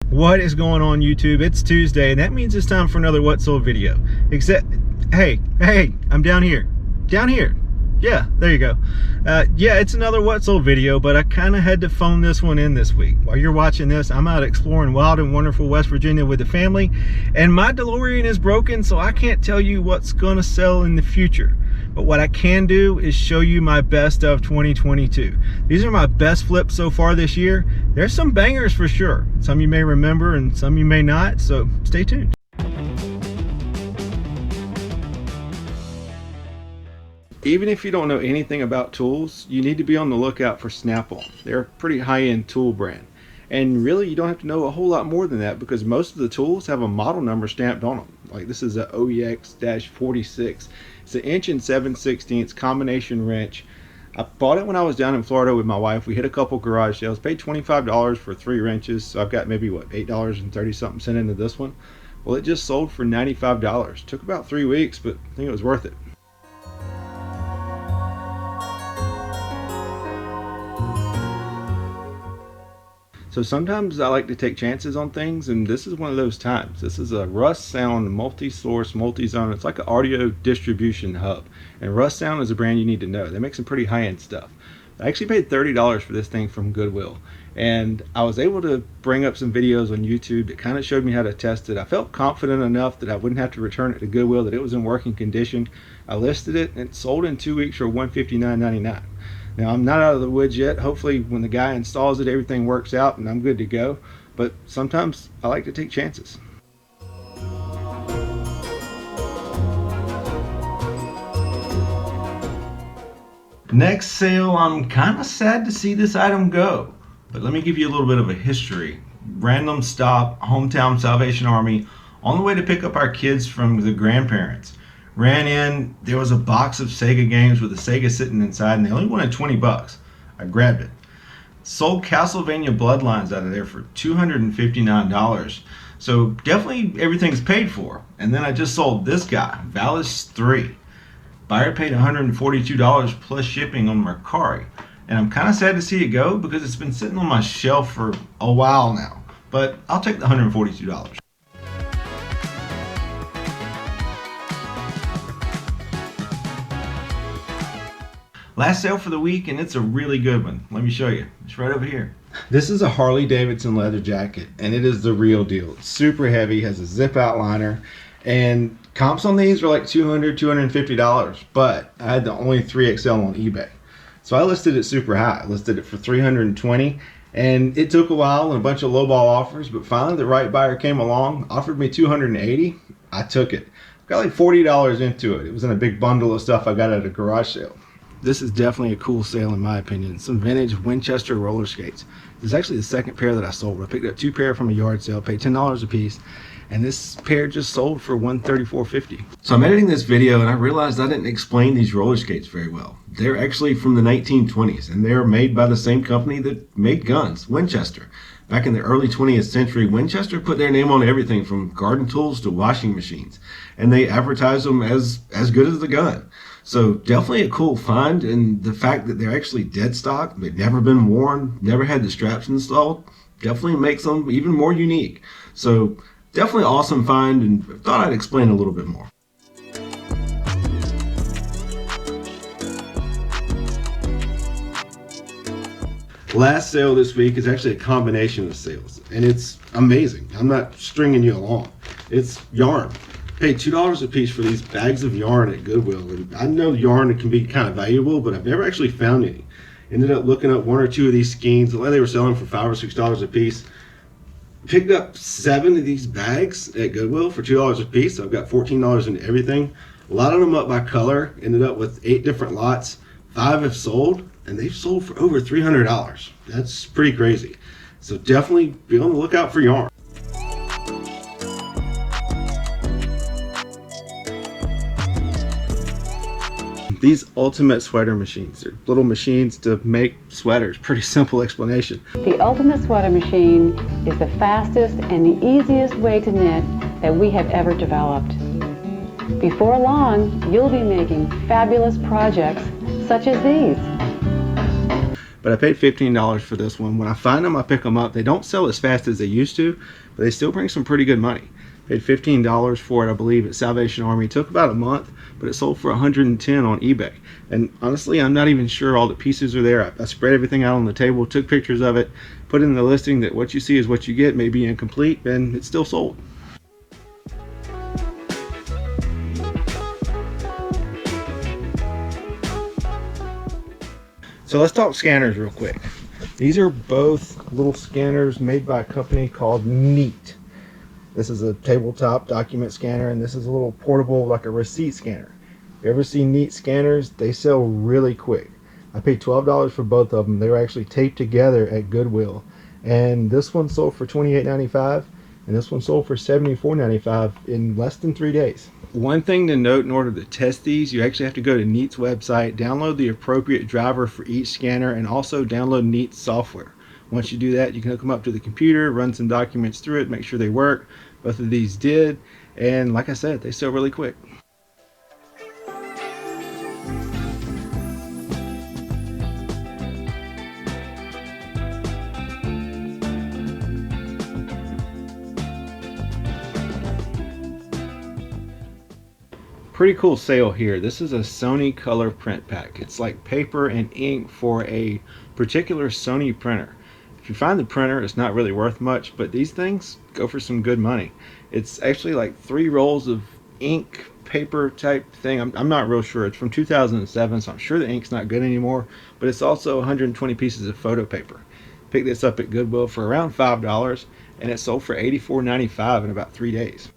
What is going on, YouTube? It's Tuesday, and that means it's time for another What Sold video. Except, hey, I'm down here. Yeah, there you go. Yeah, it's another What Sold video, but I kind of had to phone this one in this week. While you're watching this, I'm out exploring wild and wonderful West Virginia with the family, and my DeLorean is broken, so I can't tell you what's gonna sell in the future. But what I can do is show you my best of 2022. These are my best flips so far this year. There's some bangers for sure. Some you may remember and some you may not, so stay tuned. Even if you don't know anything about tools, you need to be on the lookout for Snapple. They're a pretty high-end tool brand. And really, you don't have to know a whole lot more than that because most of the tools have a model number stamped on them. Like this is a OEX-46. It's an 1 7/16" combination wrench. I bought it when I was down in Florida with my wife. We hit a couple garage sales, paid $25 for 3 wrenches. So I've got maybe what, $8.30 something sent into this one. Well, it just sold for $95. Took about 3 weeks, but I think it was worth it. So sometimes I like to take chances on things, and this is one of those times. This is a Russ Sound multi-source, multi-zone. It's like an audio distribution hub. And Russ Sound is a brand you need to know. They make some pretty high-end stuff. I actually paid $30 for this thing from Goodwill. And I was able to bring up some videos on YouTube that kind of showed me how to test it. I felt confident enough that I wouldn't have to return it to Goodwill, that it was in working condition. I listed it, and it sold in 2 weeks for $159.99. Now, I'm not out of the woods yet. Hopefully when the guy installs it, everything works out and I'm good to go. But sometimes I like to take chances. Next sale, I'm kind of sad to see this item go. But let me give you a little bit of a history. Random stop, hometown Salvation Army, on the way to pick up our kids from the grandparents. Ran in, there was a box of Sega games with a Sega sitting inside, and they only wanted 20 bucks. I grabbed it. Sold Castlevania Bloodlines out of there for $259. So definitely everything's paid for. And then I just sold this guy, Valis 3. Buyer paid $142 plus shipping on Mercari. And I'm kind of sad to see it go because it's been sitting on my shelf for a while now. But I'll take the $142. Last sale for the week, and it's a really good one. Let me show you. It's right over here. This is a Harley Davidson leather jacket, and it is the real deal. It's super heavy, has a zip out liner, and comps on these are like $200, $250, but I had the only 3XL on eBay. So I listed it super high. I listed it for $320, and it took a while and a bunch of lowball offers, but finally the right buyer came along, offered me $280. I took it. Got like $40 into it. It was in a big bundle of stuff I got at a garage sale. This is definitely a cool sale in my opinion. Some vintage Winchester roller skates. This is actually the second pair that I sold. I picked up 2 pair from a yard sale, paid $10 a piece, and this pair just sold for $134.50. So I'm editing this video and I realized I didn't explain these roller skates very well. They're actually from the 1920s and they're made by the same company that made guns, Winchester. Back in the early 20th century, Winchester put their name on everything from garden tools to washing machines, and they advertised them as good as the gun. So definitely a cool find, and the fact that they're actually dead stock, they've never been worn, never had the straps installed, definitely makes them even more unique. So definitely awesome find, and thought I'd explain a little bit more. Last sale this week is actually a combination of sales, and it's amazing. I'm not stringing you along. It's yarn. Paid $2 a piece for these bags of yarn at Goodwill, and I know yarn can be kind of valuable, but I've never actually found any. Ended up looking up 1 or 2 of these skeins. They were selling for $5 or $6 a piece. Picked up 7 of these bags at Goodwill for $2 a piece. So I've got $14 in everything. A lot of them up by color. Ended up with 8 different lots. 5 have sold, and they've sold for over $300. That's pretty crazy. So definitely be on the lookout for yarn. These ultimate sweater machines. They're little machines to make sweaters. Pretty simple explanation. The ultimate sweater machine is the fastest and the easiest way to knit that we have ever developed. Before long, you'll be making fabulous projects such as these. but I paid $15 for this one. When I find them, I pick them up. They don't sell as fast as they used to, but they still bring some pretty good money. Paid $15 for it, I believe, at Salvation Army. It took about a month, but it sold for $110 on eBay. And honestly, I'm not even sure all the pieces are there. I spread everything out on the table, took pictures of it, put in the listing that what you see is what you get, may be incomplete, and it's still sold. So let's talk scanners real quick. These are both little scanners made by a company called Neat. This is a tabletop document scanner, and this is a little portable, like a receipt scanner. If you ever see Neat scanners, they sell really quick. I paid $12 for both of them. They were actually taped together at Goodwill. And this one sold for $28.95, and this one sold for $74.95 in less than 3 days. One thing to note, in order to test these, you actually have to go to Neat's website, download the appropriate driver for each scanner, and also download Neat's software. Once you do that, you can hook them up to the computer, run some documents through it, make sure they work. Both of these did, and like I said, they sell really quick. Pretty cool sale here. This is a Sony color print pack. It's like paper and ink for a particular Sony printer. If you find the printer, it's not really worth much, but these things go for some good money. It's actually like 3 rolls of ink paper type thing. I'm not real sure. It's from 2007, so I'm sure the ink's not good anymore, but it's also 120 pieces of photo paper. Picked this up at Goodwill for around $5, and it sold for $84.95 in about 3 days.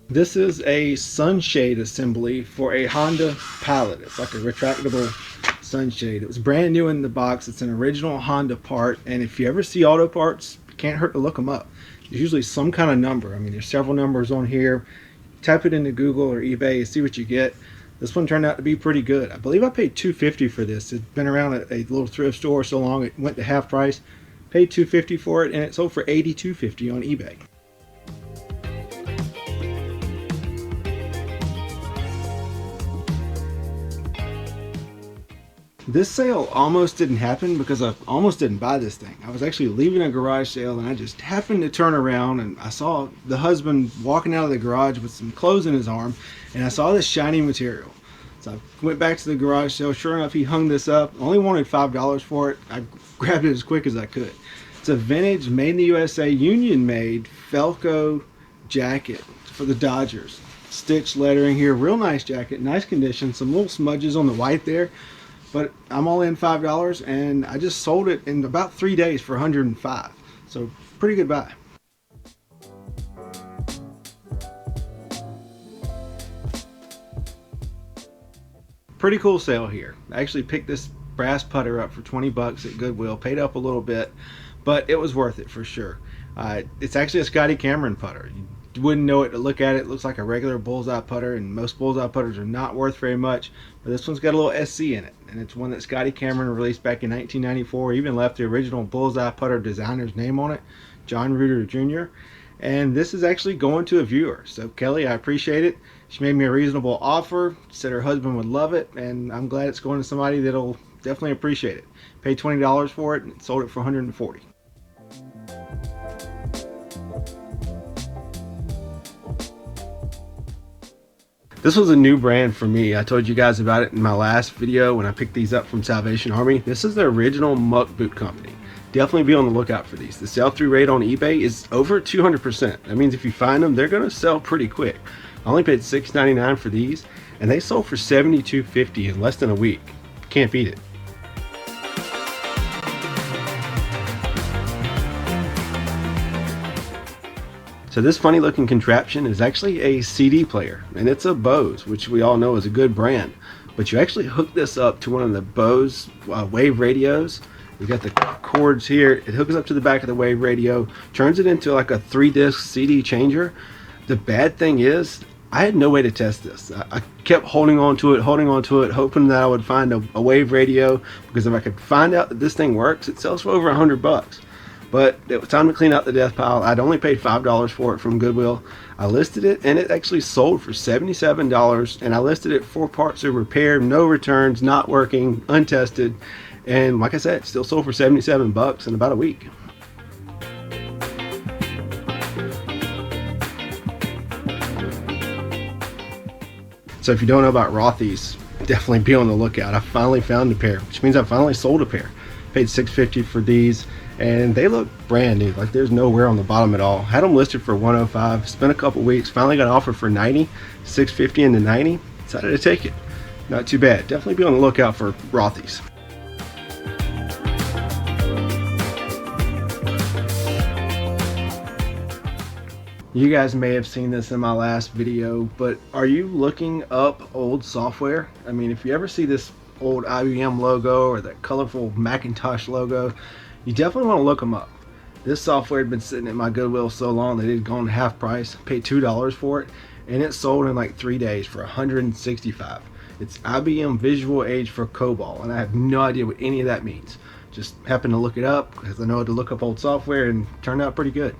This is a sunshade assembly for a Honda Pilot. It's like a retractable sunshade. It was brand new in the box. It's an original Honda part, and if you ever see auto parts, it can't hurt to look them up. There's usually some kind of number. I mean, there's several numbers on here. Type it into Google or eBay and see what you get. This one turned out to be pretty good. I believe I paid $250 for this. It's been around at a little thrift store so long it went to half price. Paid $250 for it, and it sold for $82.50 on eBay. This sale almost didn't happen because I almost didn't buy this thing. I was actually leaving a garage sale, and I just happened to turn around and I saw the husband walking out of the garage with some clothes in his arm, and I saw this shiny material. So I went back to the garage sale. Sure enough, he hung this up. Only wanted $5 for it. I grabbed it as quick as I could. It's a vintage, made in the USA, union made Felco jacket for the Dodgers. Stitched lettering here, real nice jacket, nice condition, some little smudges on the white there. But I'm all in $5, and I just sold it in about 3 days for $105. So pretty good buy. Pretty cool sale here. I actually picked this brass putter up for 20 bucks at Goodwill. Paid up a little bit, but it was worth it for sure. It's actually a Scotty Cameron putter. You wouldn't know it to look at it. It looks like a regular bullseye putter, and most bullseye putters are not worth very much, but this one's got a little SC in it, and it's one that Scotty Cameron released back in 1994. Even left the original bullseye putter designer's name on it, John Reuter Jr., and this is actually going to a viewer. So Kelly, I appreciate it. She made me a reasonable offer, said her husband would love it, and I'm glad it's going to somebody that'll definitely appreciate it. Paid $20 for it and sold it for $140. This was a new brand for me. I told you guys about it in my last video when I picked these up from Salvation Army. This is the original Mukbook company. Definitely be on the lookout for these. The sell-through rate on eBay is over 200%. That means if you find them, they're going to sell pretty quick. I only paid $6.99 for these, and they sold for $72.50 in less than a week. Can't beat it. So this funny looking contraption is actually a CD player, and it's a Bose, which we all know is a good brand. But you actually hook this up to one of the Bose wave radios. You've got the cords here. It hooks up to the back of the wave radio, turns it into like a 3-disc CD changer. The bad thing is, I had no way to test this. I kept holding on to it, hoping that I would find a wave radio, because if I could find out that this thing works, it sells for over $100. But it was time to clean out the death pile. I'd only paid $5 for it from Goodwill. I listed it and it actually sold for $77, and I listed it 4 parts of repair, no returns, not working, untested, and like I said, it still sold for 77 bucks in about a week. So if you don't know about Rothy's, definitely be on the lookout. I finally found a pair, which means I finally sold a pair. Paid $650 for these, and they look brand new. Like there's no wear on the bottom at all. Had them listed for $105. Spent a couple weeks. Finally got an offer for $90, $650 into $90. Decided to take it. Not too bad. Definitely be on the lookout for Rothy's. You guys may have seen this in my last video, but are you looking up old software? I mean, if you ever see this old IBM logo or that colorful Macintosh logo, you definitely want to look them up. This software had been sitting at my Goodwill so long that it had gone half price. Paid $2 for it, and it sold in like 3 days for $165. It's IBM Visual Age for COBOL, and I have no idea what any of that means. Just happened to look it up because I know how to look up old software, and it turned out pretty good.